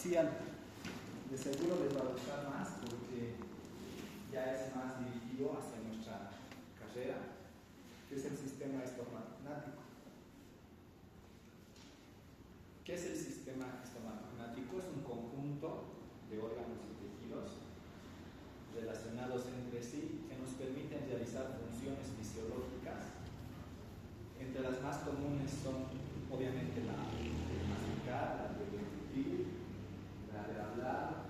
facial. De seguro les va a gustar más porque ya es más dirigido hacia nuestra carrera, que es el sistema estomagmático. ¿Qué es el sistema estomagmático? Es un conjunto de órganos y tejidos relacionados entre sí que nos permiten realizar funciones fisiológicas. Entre las más comunes son obviamente la de masticar, la de deglutir, la de hablar,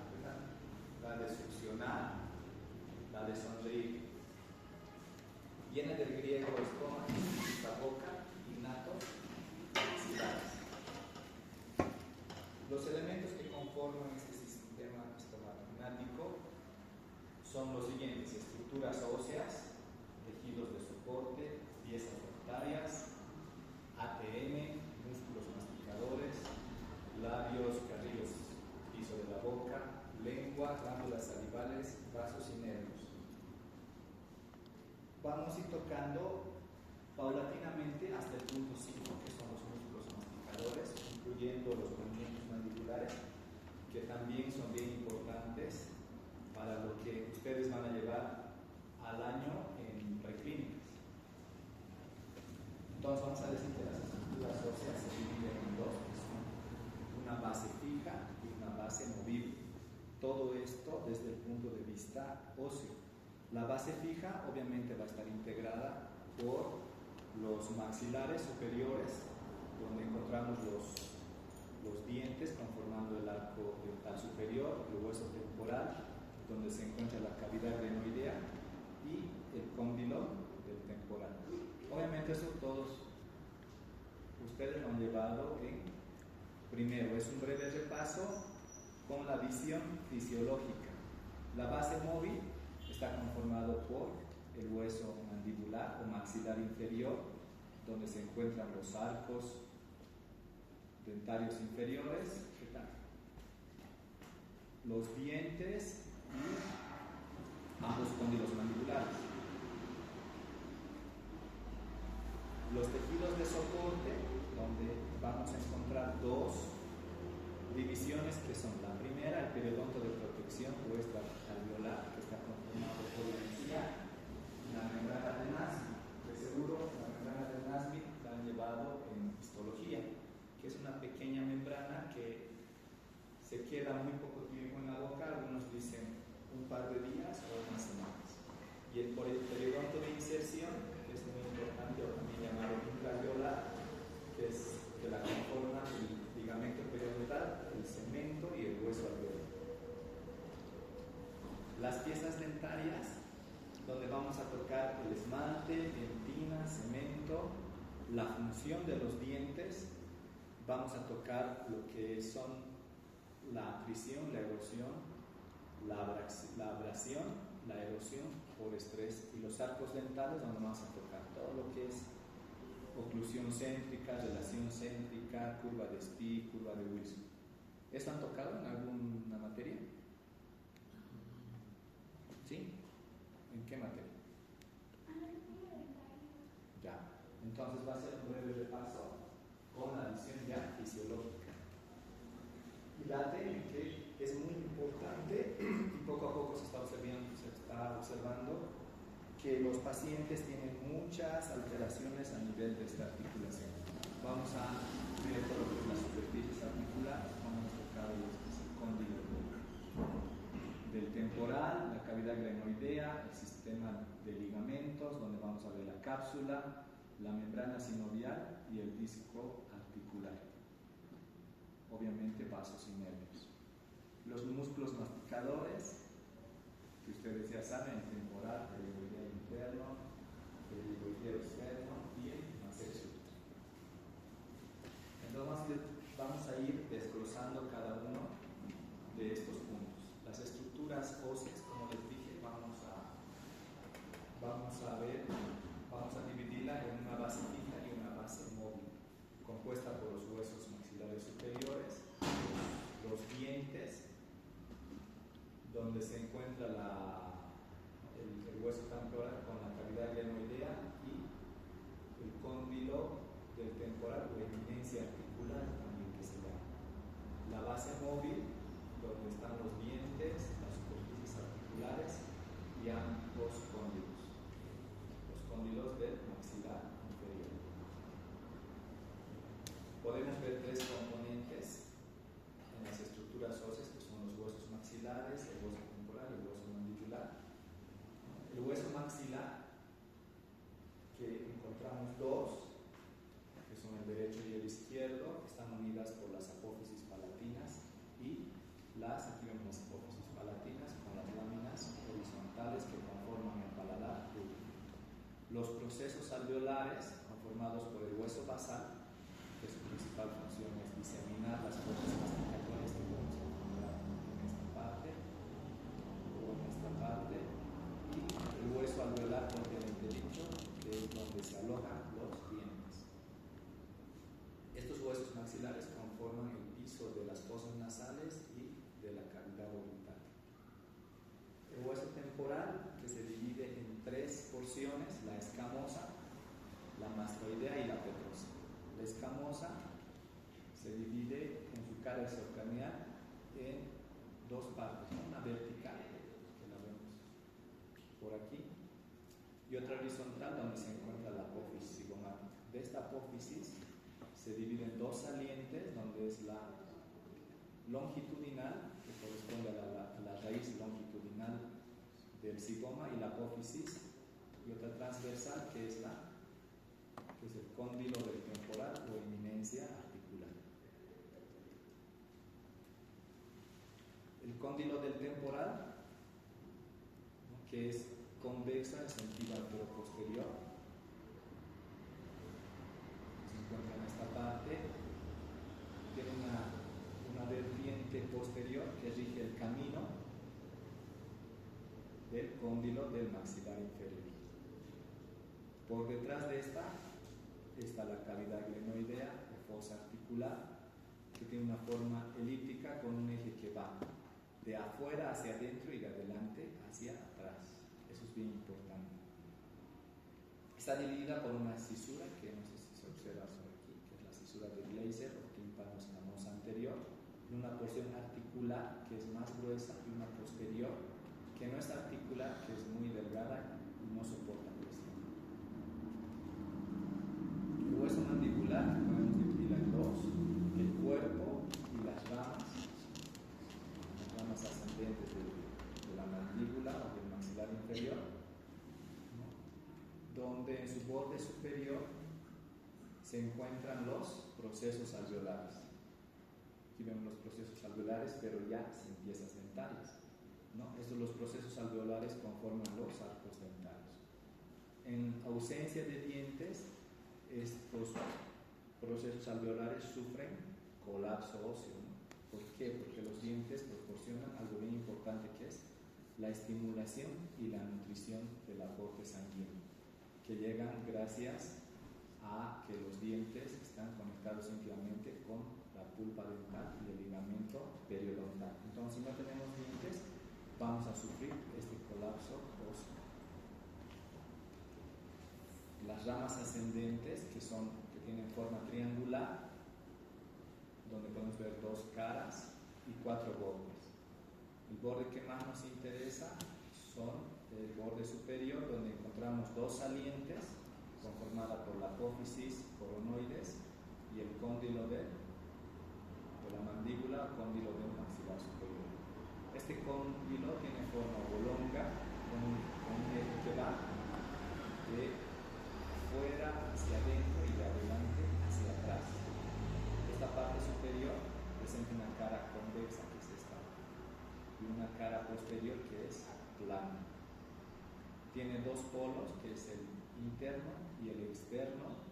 la de succionar, la de sonreír. Viene del griego estómago, la boca, innatos, maxilares. Los elementos que conforman este sistema estomagmático son los siguientes: estructuras óseas, tejidos de soporte, piezas dentarias, ATM, músculos masticadores, labios, carriles, piso de la boca, lengua, glándulas salivales, vasos y nervios. Vamos a ir tocando paulatinamente hasta el punto 5, que son los músculos masticadores, incluyendo los movimientos mandibulares, que también son bien importantes para lo que ustedes van a llevar al año en preclínicas. Entonces vamos a decir que las estructuras óseas se dividen en dos, que son una base fija y una base movible. Todo esto desde el punto de vista óseo. La base fija obviamente va a estar integrada por los maxilares superiores, donde encontramos los dientes conformando el arco dental superior, el hueso temporal, donde se encuentra la cavidad glenoidea, y el cóndilo del temporal. Obviamente eso todos ustedes lo han llevado en primero. Es un breve repaso con la visión fisiológica. La base móvil está conformado por el hueso mandibular o maxilar inferior, donde se encuentran los arcos dentarios inferiores, los dientes y ambos cóndilos mandibulares. Los tejidos de soporte, donde vamos a encontrar dos divisiones que son: la primera, el periodonto de protección o alveolar, que está conformado por la membrana de Nasmyth. De seguro la membrana de Nasmyth la han llevado en histología, que es una pequeña membrana que se queda muy poco tiempo en la boca, algunos dicen un par de días o unas semanas. Y el periodonto de inserción, que es muy importante, o también llamado intraalveolar, que la conforma el ligamento periodontal, el cemento y el hueso alveolar. Las piezas dentarias, donde vamos a tocar el esmalte, dentina, cemento, la función de los dientes. Vamos a tocar lo que son la atrición, la erosión, la abrasión, la erosión por estrés, y los arcos dentales, donde vamos a tocar todo lo que es oclusión céntrica, relación céntrica, curva de Stee, curva de Wilson. ¿Eso han tocado en alguna materia? ¿Sí? ¿En qué materia? Ya. Entonces va a ser un breve repaso con la visión ya fisiológica. Y la ATM, que es muy importante, y poco a poco se está observando que los pacientes tienen muchas alteraciones a nivel de esta articulación. Vamos a ver todo lo que es la superficie articular, vamos a tocar el cóndilo del temporal, la cavidad glenoidea, el sistema de ligamentos, donde vamos a ver la cápsula, la membrana sinovial y el disco articular. Obviamente vasos y nervios. Los músculos masticadores, que ustedes ya saben: el temporal, el helicoideo interno, el helicoideo externo y el maxilar. Entonces vamos a ir desglosando cada uno de estos puntos. Las estructuras óseas, como les dije, vamos a dividirla en una base fija y una base móvil, compuesta por los huesos maxilares superiores, los dientes, donde se encuentra el hueso temporal con la cavidad glenoidea, y el cóndilo del temporal o eminencia articular también, que se llama. La base móvil exocranial en dos partes, ¿no? Una vertical, que la vemos por aquí, y otra horizontal donde se encuentra la apófisis cigomática. De esta apófisis se dividen dos salientes, donde es la longitudinal, que corresponde a la raíz longitudinal del cigoma y la apófisis, y otra transversal que es el cóndilo del temporal o eminencia articular. El cóndilo del temporal, ¿no?, que es convexa en sentido anteroposterior, se encuentra en esta parte, tiene una vertiente posterior que rige el camino del cóndilo del maxilar inferior. Por detrás de esta está la cavidad glenoidea de fosa articular, que tiene una forma elíptica con un eje que va de afuera hacia adentro y de adelante hacia atrás. Eso es bien importante. Está dividida por una cisura que no sé si se observa sobre aquí, que es la cisura de Glaser o tímpano escamoso anterior, y una porción articular que es más gruesa y una posterior que no es articular, que es muy delgada y no soporta presión. El hueso mandibular podemos dividirlo en dos: el cuerpo y las ramas ascendentes de la mandíbula o del maxilar inferior, ¿no?, donde en su borde superior se encuentran los procesos alveolares. Aquí vemos los procesos alveolares, pero ya sin piezas dentarias, ¿no? Los procesos alveolares conforman los arcos dentarios. En ausencia de dientes, estos procesos alveolares sufren colapso óseo, ¿no? ¿Por qué? Porque los dientes proporcionan algo bien importante, que es la estimulación y la nutrición del aporte sanguíneo, que llegan gracias a que los dientes están conectados íntimamente con la pulpa dental y el ligamento periodontal. Entonces, si no tenemos dientes, vamos a sufrir este colapso óseo. Las ramas ascendentes, que tienen forma triangular, donde podemos ver dos caras y cuatro bordes. El borde que más nos interesa son el borde superior, donde encontramos dos salientes conformada por la apófisis coronoides y el cóndilo de la mandíbula o cóndilo del maxilar superior. Este cóndilo tiene forma oblonga con un eje que va de fuera hacia adentro y de adelante hacia atrás. Esta parte superior presenta una cara convexa, que es esta, y una cara posterior que es plana. Tiene dos polos, que es el interno y el externo.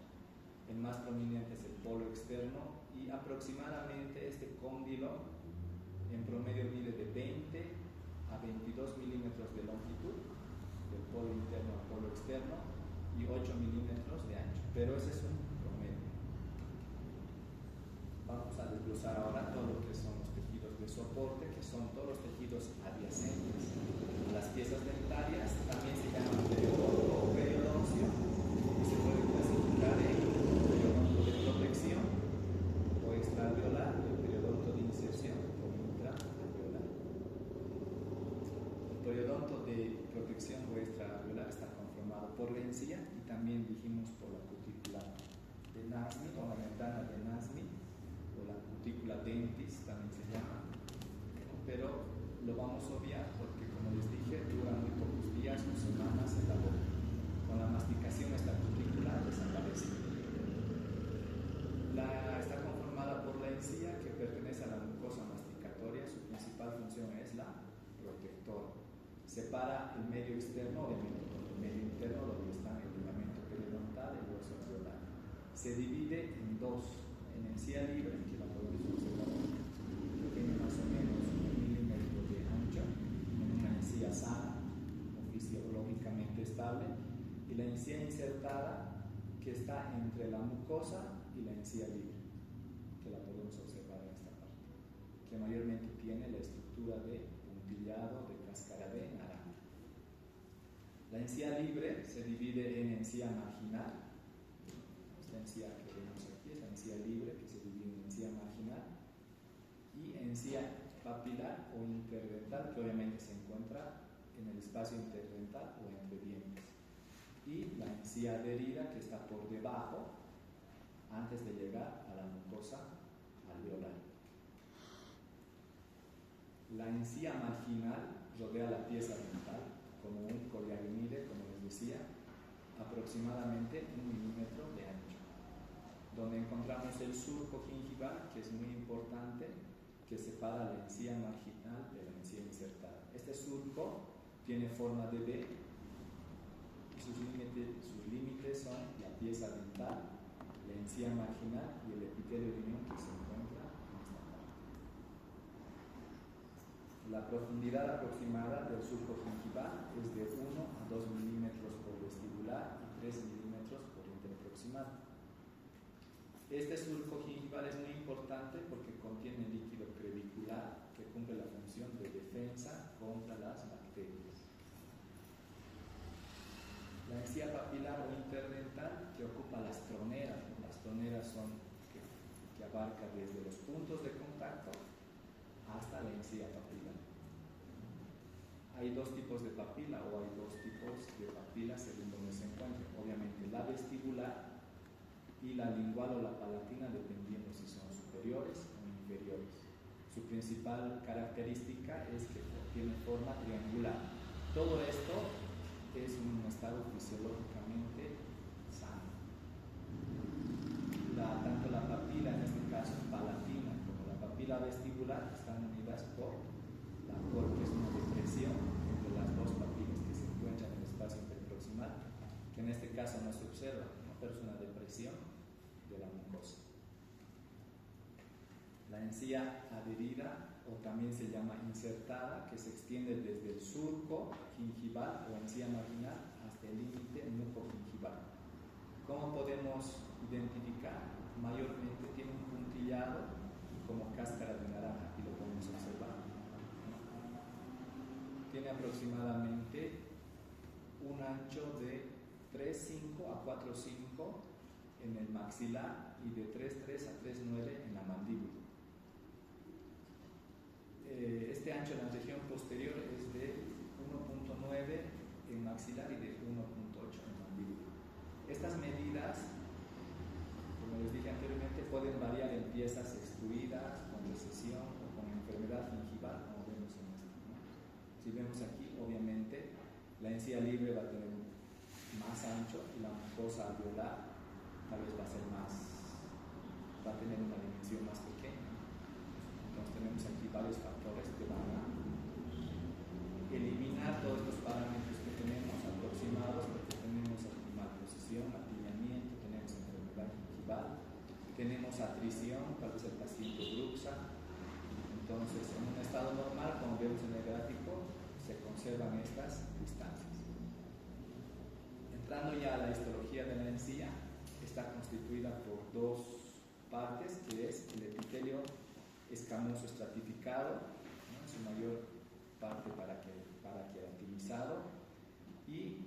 El más prominente es el polo externo, y aproximadamente este cóndilo en promedio mide de 20 a 22 milímetros de longitud, del polo interno al polo externo, y 8 milímetros de ancho, pero ese es un promedio. Vamos a desglosar ahora todo lo que son los tejidos de soporte, que son todos los tejidos adyacentes. Las piezas dentarias también se llaman periodonto o periodoncio, y se puede clasificar en periodonto de protección o extraalveolar y el periodonto de inserción o intraalveolar. El periodonto de protección o extraalveolar está conformado por la encía y también dijimos por la cutícula de Nasmyth o la ventana de Nasmyth, o la cutícula dentis también se llama, pero lo vamos a obviar porque, como les dije, dura muy pocos días o semanas en la boca. Con la masticación esta cutícula desaparece. Está conformada por la encía, que pertenece a la mucosa masticatoria. Su principal función es la protectora. Separa el medio externo del medio interno, donde está el ligamento periodontal y el hueso alveolar. Se divide en dos: en encía libre, que la podemos observar, que tiene más o menos 1 milímetro de ancho, en una encía sana o fisiológicamente estable, y la encía insertada, que está entre la mucosa y la encía libre, que la podemos observar en esta parte, que mayormente tiene la estructura de puntillado de cáscara de naranja. La encía libre se divide en encía marginal. Esta encía que vemos aquí es la encía libre, que se divide en encía marginal, encía papilar o interdental, que obviamente se encuentra en el espacio interdental o entre dientes, y la encía adherida, que está por debajo antes de llegar a la mucosa alveolar. La encía marginal rodea la pieza dental como un coriarinide, como les decía, aproximadamente 1 milímetro de ancho, donde encontramos el surco gingival, que es muy importante, que separa la encía marginal de la encía insertada. Este surco tiene forma de V y sus límites son la pieza dental, la encía marginal y el epitelio de unión que se encuentra en esta parte. La profundidad aproximada del surco gingival es de 1 a 2 milímetros por vestibular y 3 milímetros por interproximal. Este surco gingival es muy importante porque contiene líquido crevicular que cumple la función de defensa contra las bacterias. La encía papilar o interdental, que ocupa las troneras. Las troneras son que abarca desde los puntos de contacto hasta la encía papilar. Hay dos tipos de papila o hay dos tipos de papila según donde se encuentren. Obviamente la vestibular y la lingual o la palatina, dependiendo si son superiores o inferiores. Su principal característica es que tiene forma triangular. Todo esto es un estado fisiológicamente sano. Tanto la papila, en este caso palatina, como la papila vestibular están unidas por la cor, que es una depresión entre las dos papilas que se encuentran en el espacio interproximal, que en este caso no se observa, ¿no? Pero es una depresión de la mucosa. La encía adherida, o también se llama insertada, que se extiende desde el surco gingival o encía marginal hasta el límite mucogingival. ¿Cómo podemos identificar? Mayormente tiene un puntillado como cáscara de naranja, aquí lo podemos observar. Tiene aproximadamente un ancho de 3,5 a 4,5 en el maxilar y de 3,3 a 3,9 en la mandíbula. Este ancho en la región posterior es de 1,9 en maxilar y de 1,8 en mandíbula. Estas medidas, como les dije anteriormente, pueden variar en piezas extruidas, con recesión o con enfermedad gingival, como vemos en esto, ¿no? Si vemos aquí, obviamente, la encía libre va a tener más ancho y la mucosa alveolar tal vez va a tener una dimensión más pequeña. Entonces tenemos aquí varios factores que van a eliminar todos estos parámetros que tenemos aproximados, porque tenemos malposición, apiñamiento, tenemos enfermedad gingival, tenemos atrición, tal vez el paciente bruxa. Entonces, en un estado normal, como vemos en el gráfico, se conservan estas distancias. Entrando ya a la histología de la encía, está constituida por dos partes, que es el epitelio escamoso estratificado, ¿no? En su mayor parte paraqueratinizado, y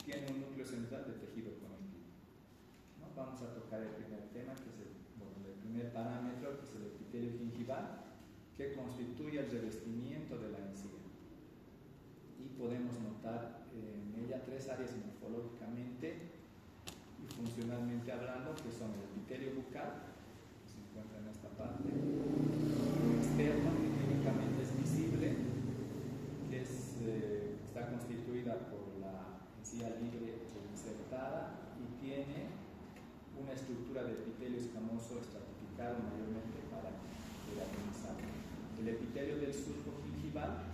tiene un núcleo central de tejido conectivo, ¿no? Vamos a tocar el primer tema, que es el primer parámetro, que es el epitelio gingival, que constituye el revestimiento de la encía. Y podemos notar en ella tres áreas morfológicamente y funcionalmente hablando, que son el epitelio bucal, que se encuentra en esta parte, el externo, que clínicamente es visible, que está constituida por la encía libre o insertada y tiene una estructura de epitelio escamoso estratificado, mayormente paraqueratinizado. El epitelio del surco gingival,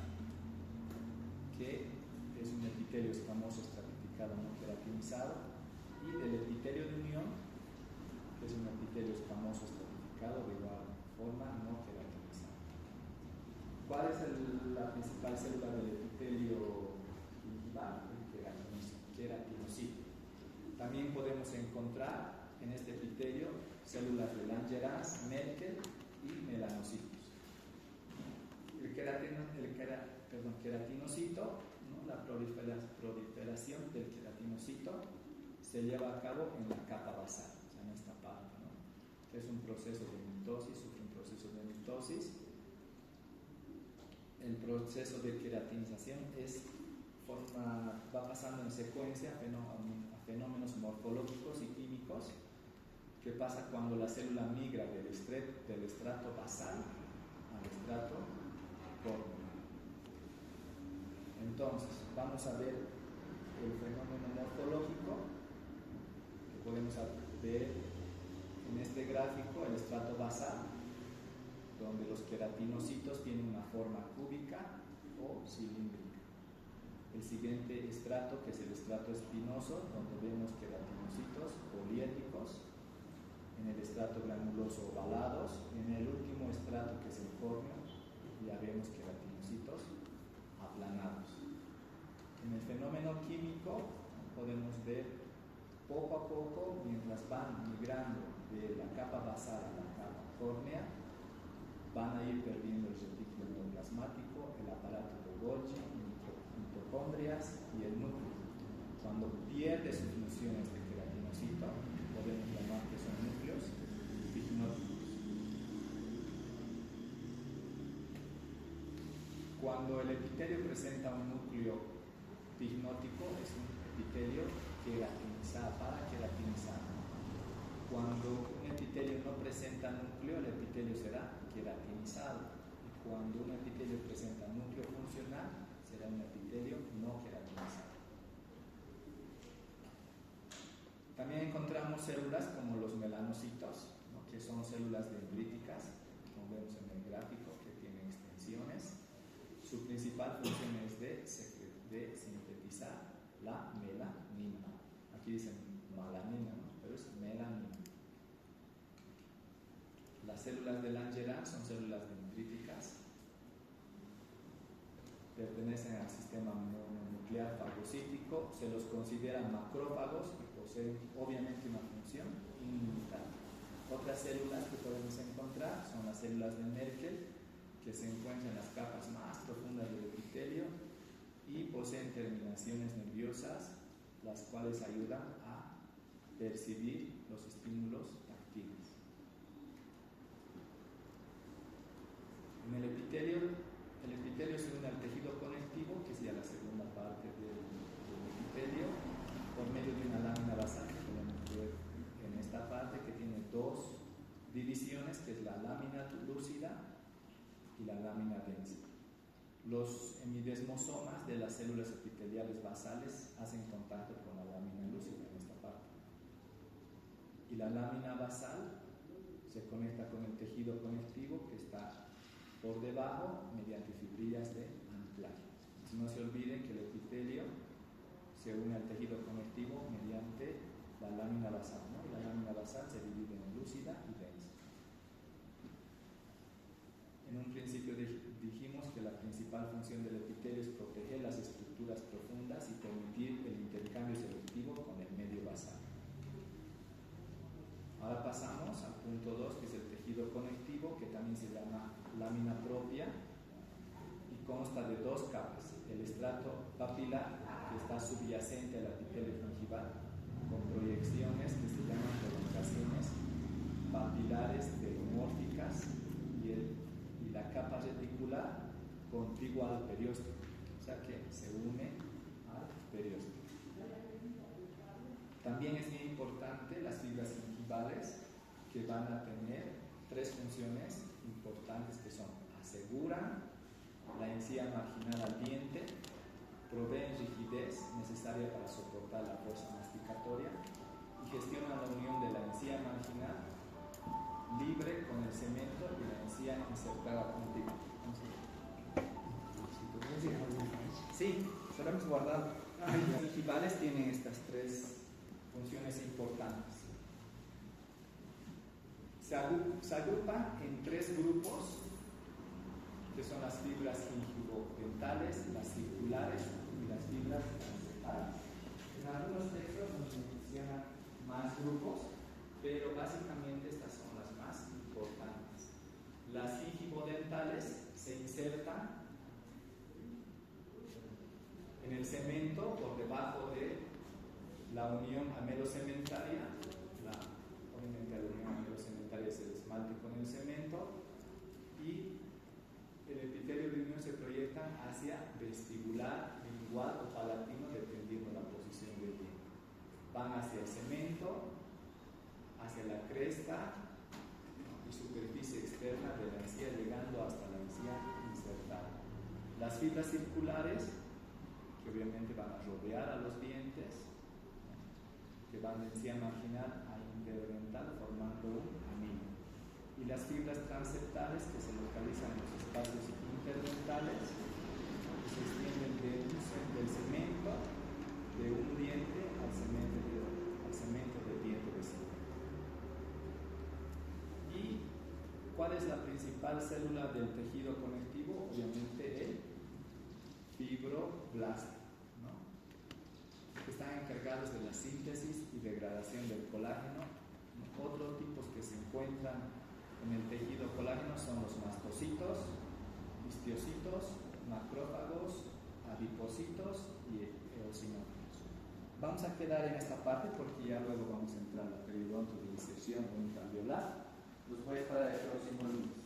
que es un epitelio escamoso estratificado no queratinizado, y del epitelio de unión, que es un epitelio escamoso estratificado de igual forma no queratinizado. ¿Cuál es la principal célula del epitelio gingival? El queratinocito. También podemos encontrar en este epitelio células de Langerhans, Merkel y melanocitos. El queratinocito, ¿no? La proliferación del queratinocito se lleva a cabo en la capa basal, o sea, en esta parte, ¿no? Que es un proceso de mitosis, sufre un proceso de mitosis proceso de queratinización va pasando en secuencia a fenómenos morfológicos y químicos que pasa cuando la célula migra del estrato basal al estrato córneo. Entonces, vamos a ver el fenómeno morfológico que podemos ver en este gráfico, el estrato basal, donde los queratinocitos tienen una forma cúbica o cilíndrica. El siguiente estrato, que es el estrato espinoso, donde vemos queratinocitos poliédricos. En el estrato granuloso ovalados. En el último estrato, que es el córneo, ya vemos queratinocitos aplanados. En el fenómeno químico podemos ver poco a poco, mientras van migrando de la capa basal a la capa córnea, van a ir perdiendo el retículo endoplasmático, el aparato de Golgi, mitocondrias y el núcleo. Cuando pierde sus funciones de queratinocito, podemos llamar que son núcleos pignóticos. Cuando el epitelio presenta un núcleo pignótico, es un epitelio queratinizado, paraqueratinizado. Cuando un epitelio no presenta núcleo, el epitelio será queratinizado. Y cuando un epitelio presenta núcleo funcional, será un epitelio no queratinizado. También encontramos células como los melanocitos, ¿no?, que son células dendríticas, como vemos en el gráfico, que tienen extensiones. Su principal función es de sintetizar la melanina. Aquí dicen malanina, ¿no?, pero es melanina. Las células de Langerhans son células dendríticas, pertenecen al sistema mononuclear fagocítico, se los considera macrófagos y poseen obviamente una función inmunitaria. Otras células que podemos encontrar son las células de Merkel, que se encuentran en las capas más profundas del epitelio y poseen terminaciones nerviosas, las cuales ayudan a percibir los estímulos táctiles. En el epitelio se une al tejido conectivo, que es ya la segunda parte del epitelio, por medio de una lámina basal que podemos ver en esta parte, que tiene dos divisiones, que es la lámina lúcida y la lámina densa. Los hemidesmosomas de las células epiteliales basales hacen contacto con la lámina lúcida en esta parte. Y la lámina basal se conecta con el tejido conectivo, que está por debajo mediante fibrillas de anclaje. No se olviden que el epitelio se une al tejido conectivo mediante la lámina basal, ¿no? Y la lámina basal se divide en lúcida y densa. En un principio dijimos que la principal función del epitelio es proteger las estructuras profundas y permitir el intercambio selectivo con el medio basal. Ahora pasamos al punto 2, que es el tejido conectivo, que también se llama lámina propia y consta de dos capas: el estrato papilar, que está subyacente al epitelio gingival, con proyecciones que se llaman prolongaciones papilares telomórficas, y la capa reticular contigua al periósteo, o sea que se une al periósteo. También es muy importante las fibras gingivales, que van a tener tres funciones importantes, que son: aseguran la encía marginal al diente, proveen rigidez necesaria para soportar la fuerza masticatoria y gestionan la unión de la encía marginal libre con el cemento y la encía insertada contigua. Sí, se lo hemos guardado. Las gingivales tienen estas tres funciones importantes. Se agrupan en tres grupos, que son las fibras gingivodentales, las circulares y las fibras transversales. En algunos textos nos mencionan más grupos, pero básicamente estas son las más importantes. Las gingivodentales se insertan en el cemento por debajo de la unión amelocementaria. Obviamente la unión amelocementaria se esmalte con el cemento y el epitelio de unión se proyecta fascia, vestibular, lingual o palatino, dependiendo de la posición del diente. Van hacia el cemento, hacia la cresta y superficie externa de la encía, llegando hasta la encía insertada. Las fibras circulares, que obviamente van a rodear a los dientes, que van de encía marginal a interdental formando un anillo. Y las fibras transeptales, que se localizan en los espacios interdentales, que se extienden del cemento de un diente al cemento del diente vecino. ¿Y cuál es la principal célula del tejido conectivo? Obviamente el fibroblasto, ¿no? Que están encargados de la síntesis y degradación del colágeno. Otros tipos que se encuentran en el tejido colágeno son los mastocitos, histiocitos, macrófagos, adipocitos y eosinófilos. Vamos a quedar en esta parte porque ya luego vamos a entrar a la periodonto de inserción única alveolar. Los voy a esperar el próximo lunes.